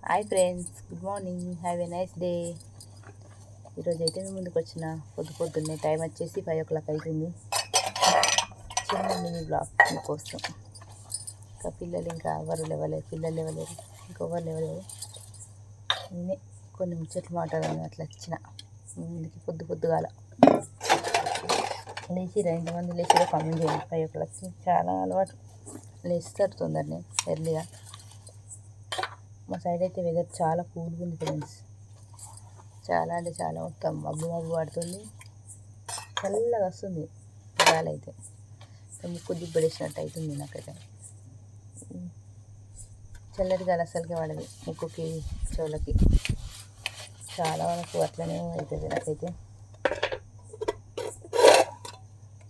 Hi friends, good morning, have a nice day. ఈరోజు అయితే మేము ముందుకు వచ్చిన పొద్దున్నే టైం వచ్చేసి 5 o'clock అవుతుంది. చిన్న మినీ బ్లాగ్ మీకోసం. ఇంకా పిల్లలు ఇంకా ఎవరు లేవలేరు, ఇంకొవరు లేవలేరు. నేనే కొన్ని ముచ్చట్లు మాట్లాడాలని అట్లా వచ్చిన ముందుకి పొద్దుగాల లేచిరా. ఎంతమంది లేచిరా కామెంట్ చేయండి. 5 o'clock చాలా అలవాటు, లేస్తారు తొందరనే ఎర్లీగా. మా సైడ్ అయితే వెదర్ చాలా కూల్గా ఉంది ఫ్రెండ్స్. చాలా అంటే చాలా, మొత్తం మబ్బు పడుతుంది, చల్లగా వస్తుంది గాలి అయితే. ముక్కు దిబ్బడేసినట్టు అవుతుంది నాకైతే. చల్లటి గాలి అసలుకే పడదు ముక్కుకి చెవులకి. చాలా వరకు అట్లనే అవుతుంది నాకైతే.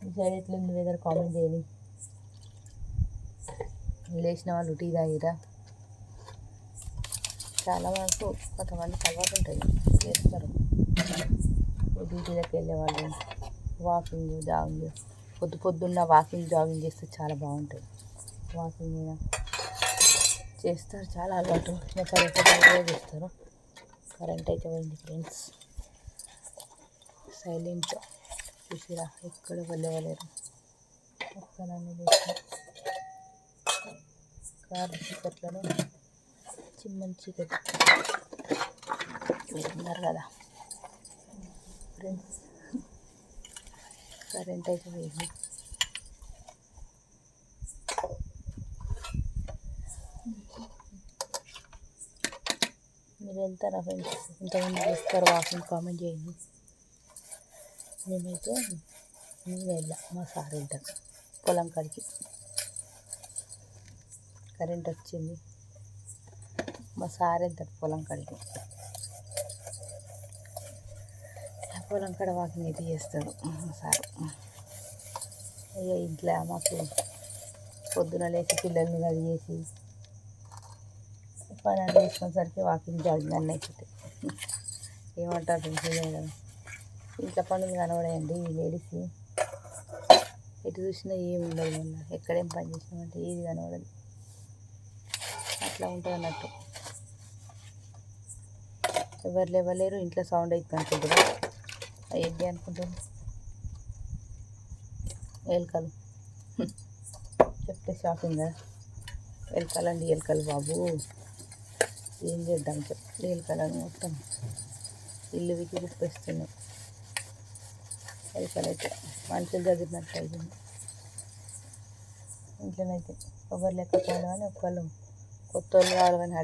ఈ సైడ్ ఎట్లుంది వెదర్ కామెంట్ చేయాలి. లేచిన వాళ్ళు టీ తాగిరా. చాలా వరకు కొంతమందికి అలవాటు ఉంటుంది, చేస్తారు. డ్యూటీలకు వెళ్ళే వాళ్ళు వాకింగ్ జాగింగ్, పొద్దున్న వాకింగ్ జాగింగ్ చేస్తే చాలా బాగుంటుంది. వాకింగ్ చేస్తారు, చాలా అలవాటు. చేస్తారు. కరెంట్ అయితే పోయింది ఫ్రెండ్స్. సైలెంట్ చూసిరా, ఎక్కడ వెళ్ళలేరు. ఒక్కదాన్ని లేచి కారు చీకట్లను చిమ్మని చీకటి ఉన్నారు కదా ఫ్రెండ్స్. కరెంట్ అయితే పోయింది. మీరు వెళ్తారా ఫ్రెండ్స్? ఎంతమంది చేస్తారు వాకింగ్ కామెంట్ చేయండి. నేను వెళ్ళా, మా సార్ వెళ్తాను పొలం కాడికి. కరెంట్ వచ్చింది, మా సార్ వెళ్తాడు పొలం కాడికి. పొలం కాడ వాకింగ్ అయితే చేస్తాడు మా సారు. ఇక ఇంట్లో మాకు పొద్దున లేచి పిల్లల్ని రెడీ చేసి పని అన్నీ చేసుకునేసరికి వాకింగ్ జాగింగ్ అన్నీ అయిపోతాయి. ఏమంటారు ఫ్రెండ్స్? కదా, ఇంట్లో పనులు కనబడాయండి లేడీస్. ఎటు చూసినా ఏమి ఉండదు, మళ్ళీ ఎక్కడేం పని చేసినామంటే ఏది కనబడదు. అట్లా ఉంటుంది అన్నట్టు. ఎవరు లేవలేరు, ఇంట్లో సౌండ్ అవుతుంది అనుకుంటారు. ఏంటి అనుకుంటారు? ఎలుకలు చెప్తే షాపింగ్ కదా. ఎలుకలండి, ఎలుకలు బాబు, ఏం చేద్దాం చెప్పి ఎలుకలను మొత్తం ఇల్లు వికి గుప్పిస్తున్నాయి. ఎలుకలు అయితే మనుషులు చదివినట్టు అవుతుంది. ఇంట్లోనైతే ఎవరు లేకపోయినా కానీ ఒకళ్ళు కొత్త వాళ్ళు కావాలి కానీ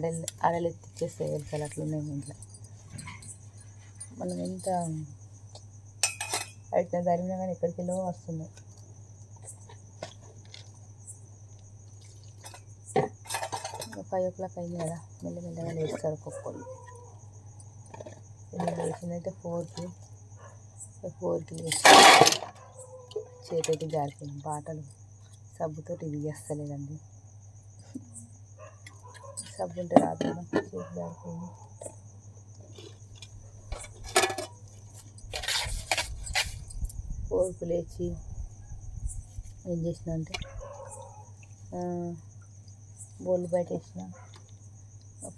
అడలెత్తిచ్చేస్తాయి ఎలుకలు. అట్లున్నాయి ఇంట్లో. మనం ఎంత బయట జరిగినా కానీ ఎక్కడికి వెళ్ళో వస్తున్నాయి. 5 o'clock అయింది కదా, మెల్లమెల్లగా లేస్తారు ఒక్కొక్కరు. లేచిందైతే 4కి లేచి చేతైతే జారిపోయింది. బాటలు సబ్బుతోటి ఇది చేస్తలేదండి, సబ్బు ఉంటే రాదు కదా, చేతి జారిపోయింది. ఫోర్కు లేచి ఏం చేసిన అంటే బోళ్ళు బయట వేసిన.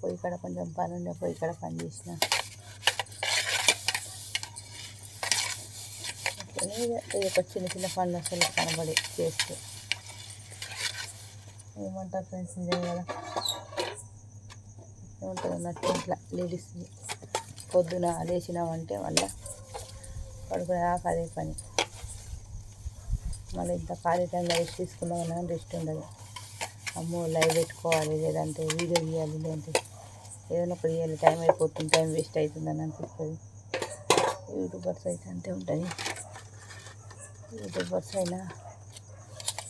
పొయ్యి కాడ కొంచెం పని ఉండే, పొయ్యి కాడ పని చేసిన. ఒక చిన్న చిన్న పనులు అసలు కనబడి చేస్తే ఏమంటారు ఫ్రెండ్స్? నిజమే కదా, ఏముంటుంది అన్నట్టు. ఇట్లా లేడీస్ పొద్దున లేచినామంటే మళ్ళీ పడుకునేదాకా అదే పని. మళ్ళీ ఇంత ఖాళీ టైంలో రెస్ట్ తీసుకున్నామన్నా రెస్ట్ ఉండదు. అమ్మో లైవ్ పెట్టుకోవాలి, లేదంటే వీడియో తీయాలి, లేదంటే ఏదైనా ఒకటి చేయాలి. టైం అయిపోతుంది, టైం వేస్ట్ అవుతుందని అనిపిస్తుంది. యూట్యూబర్స్ అయితే అంతే ఉంటుంది. యూట్యూబర్స్ అయినా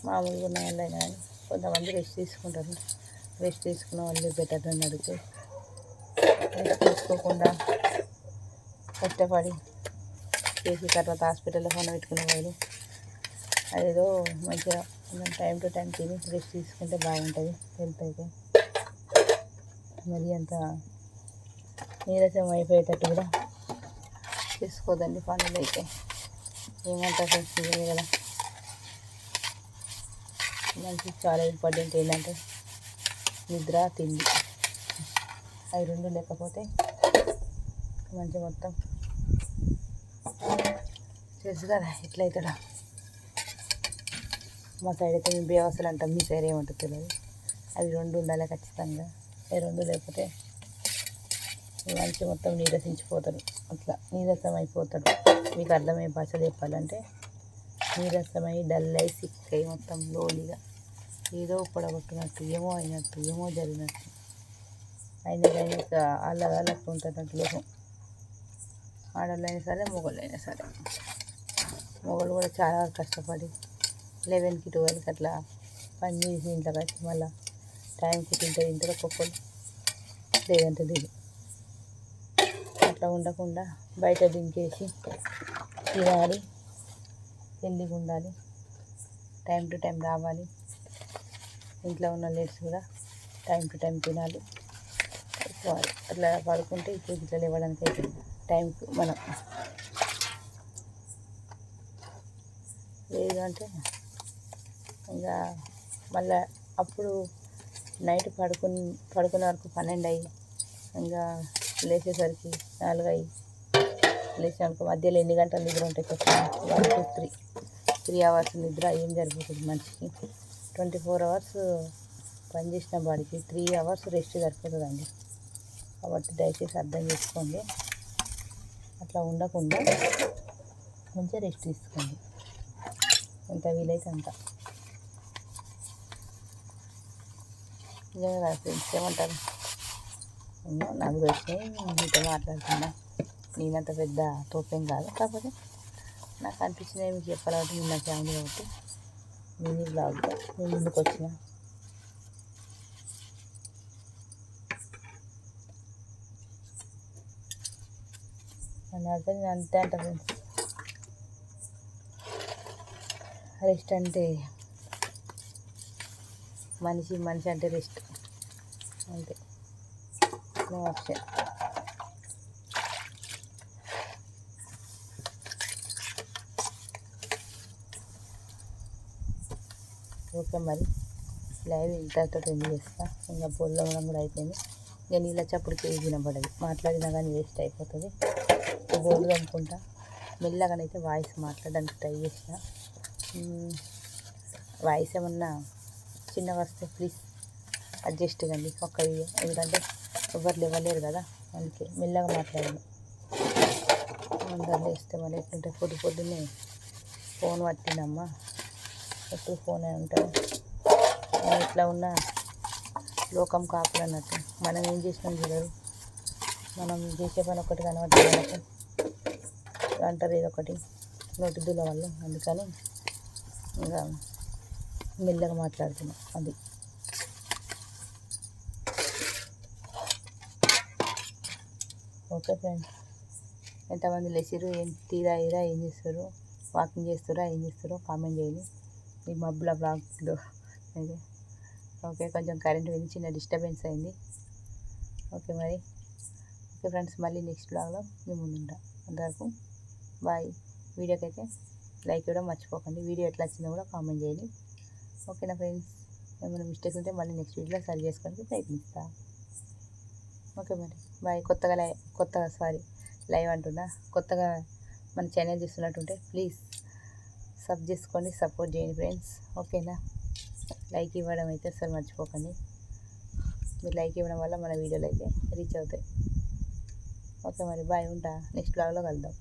మామూలుగా ఉన్న వాళ్ళు అయినా కానీ కొంతమంది రెస్ట్ తీసుకుంటారు. రెస్ట్ తీసుకున్న వాళ్ళు బెటర్ అని అడిగితే, రెస్ట్ తీసుకోకుండా కష్టపడి చేసి తర్వాత హాస్పిటల్లో ఫోన్ పెట్టుకునే వాళ్ళు అదేదో మంచిగా టైం టు టైం తిని రెస్ట్ తీసుకుంటే బాగుంటుంది హెల్త్ అయితే. మరి అంత నీరసం అయిపోయేటట్టు కూడా చేసుకోదండి పనులు అయితే. ఏమంటారు ఫ్రెండ్స్? కదా, మనిషికి చాలా ఇంపార్టెంట్ ఏంటంటే నిద్ర, తిండి. అవి రెండు లేకపోతే మంచి మొత్తం తెలుసు కదా ఎట్లయితాడా. మా సైడ్ అయితే మేము బేవసలు అంటాం, మీ సైడ్ ఏమంటుంది తెలియదు. అవి రెండు ఉండాలి ఖచ్చితంగా. అవి రెండు లేకపోతే మంచి మొత్తం నీరసించిపోతాడు, అట్లా నీరసం అయిపోతాడు. మీకు అర్థమయ్యే భాష చెప్పాలంటే నీరసమై డల్ అయి సిక్ అయి మొత్తం లోలీగా ఏదో పొడగొట్టినట్టు, ఏమో అయినట్టు, ఏమో జరిగినట్టు అయినా కానీ అల్లగా ఉంటుంది లోకం. ఆడవాళ్ళు అయినా సరే మొగోళ్ళు అయినా సరే. మొగోళ్ళు కూడా చాలా కష్టపడి 11కి 12కి అట్లా పని చేసి ఇంట్లో వచ్చి మళ్ళీ టైంకి తింటారు ఒక్కొక్కరు, లేదంటే దిగు. అట్లా ఉండకుండా బయట దింకేసి తినాలి, హెల్దీగా ఉండాలి, టైం టు టైం రావాలి. ఇంట్లో ఉన్న లేట్స్ కూడా టైం టు టైం తినాలి. అట్లా పడుకుంటే ఇప్పుడు ఇట్లా లేవడానికి అయితే టైంకి మనం లేదు అంటే ఇంకా మళ్ళీ అప్పుడు నైట్ పడుకునే వరకు 12 అయ్యి ఇంకా లేచేసరికి 4 అయ్యి లేచినాక మధ్యలో ఎన్ని గంటలు నిద్ర ఉంటాయి చెప్పండి? 1 to 3 అవర్స్ నిద్ర ఏం సరిపోతుంది మనిషికి? 24 అవర్స్ పనిచేసిన బాడీకి 3 అవర్స్ రెస్ట్ సరిపోతుందండి. కాబట్టి దయచేసి అర్థం చేసుకోండి. అట్లా ఉండకుండా మంచిగా రెస్ట్ తీసుకోండి ఎంత వీలైతే అంత. నిజంగా ఫ్రెండ్స్ ఏమంటారు, నాకు వచ్చినాయి మీతో మాట్లాడుతున్నా. నేనంత పెద్ద తోపేం కాదు, కాకపోతే నాకు అనిపించినవి మీకు చెప్పాలి కాబట్టి నేను నా ఫ్యామిలీ కాబట్టి మినీ బ్లాగ్గా నేను ముందుకు వచ్చిన. అని అంటే నేను అంతే అంట ఫ్రెండ్స్. రెస్ట్ అంటే మనిషి అంటే రెస్ట్ అంతే, నో ఆప్షన్. ఓకే మరి లైవ్ ఇంతతో ఎండ్ చేస్తా. ఇంకా పొల్లో కూడా అయిపోయింది. ఇంకా నీళ్ళ చప్పుడుకి వినబడదు, మాట్లాడినా కానీ వేస్ట్ అయిపోతుంది. బోర్డు అనుకుంటా మెల్లగానైతే వాయిస్ మాట్లాడడానికి ట్రై చేసిన. వాయిస్ ఏమన్నా చిన్నగా వస్తే ప్లీజ్ అడ్జస్ట్ కండి ఒక్క వీడియో, ఎందుకంటే ఎవరు లేవలేరు కదా, అందుకే మెల్లగా మాట్లాడాను. అందరు లేస్తే మళ్ళీ ఎట్లుంటే పొద్దున్నే ఫోన్ పట్టిందమ్మా, ఎప్పుడు ఫోన్ అయి ఉంటుంది. ఇట్లా ఉన్న లోకం కాపులు అన్నట్టు మనం ఏం చేసినాం చూడరు, మనం చేసే పని ఒకటి కనబడుతుంది అంటారు, ఏదో ఒకటి నోటిద్దుల వల్ల. అందుకని ఇంకా మెల్లగా మాట్లాడుతున్నాం. అది ఓకే ఫ్రెండ్స్. ఎంతమంది లేచిరు, ఏం టీ తాగిరా, ఏం చేస్తారు, వాకింగ్ చేస్తారా, ఏం చేస్తారో కామెంట్ చేయండి ఈ మబ్బుల బ్లాగ్లో అయితే. ఓకే, కొంచెం కరెంట్ పోయింది, చిన్న డిస్టర్బెన్స్ అయింది. ఓకే మరి, ఓకే ఫ్రెండ్స్, మళ్ళీ నెక్స్ట్ బ్లాగ్లో మేము ముందుంటాం. అంతవరకు బాయ్. వీడియోకి అయితే లైక్ ఇవ్వడం మర్చిపోకండి. వీడియో ఎట్లా వచ్చిందో కూడా కామెంట్ చేయండి. ఓకేనా ఫ్రెండ్స్? ఏమైనా మిస్టేక్ ఉంటే మళ్ళీ నెక్స్ట్ వీడియోలో సరి చేసుకోవడానికి ప్రయత్నిస్తా. ఓకే మరి బాయ్. లైవ్ అంటున్నా, కొత్తగా మన ఛానల్ చూస్తున్నట్టుంటే ప్లీజ్ సబ్ చేసుకోండి, సపోర్ట్ చేయండి ఫ్రెండ్స్. ఓకేనా? లైక్ ఇవ్వడం అయితే అసలు మర్చిపోకండి. మీరు లైక్ ఇవ్వడం వల్ల మన వీడియోలు అయితే రీచ్ అవుతాయి. ఓకే మరి బాయ్, ఉంటా. నెక్స్ట్ బ్లాగ్లో కలుద్దాం.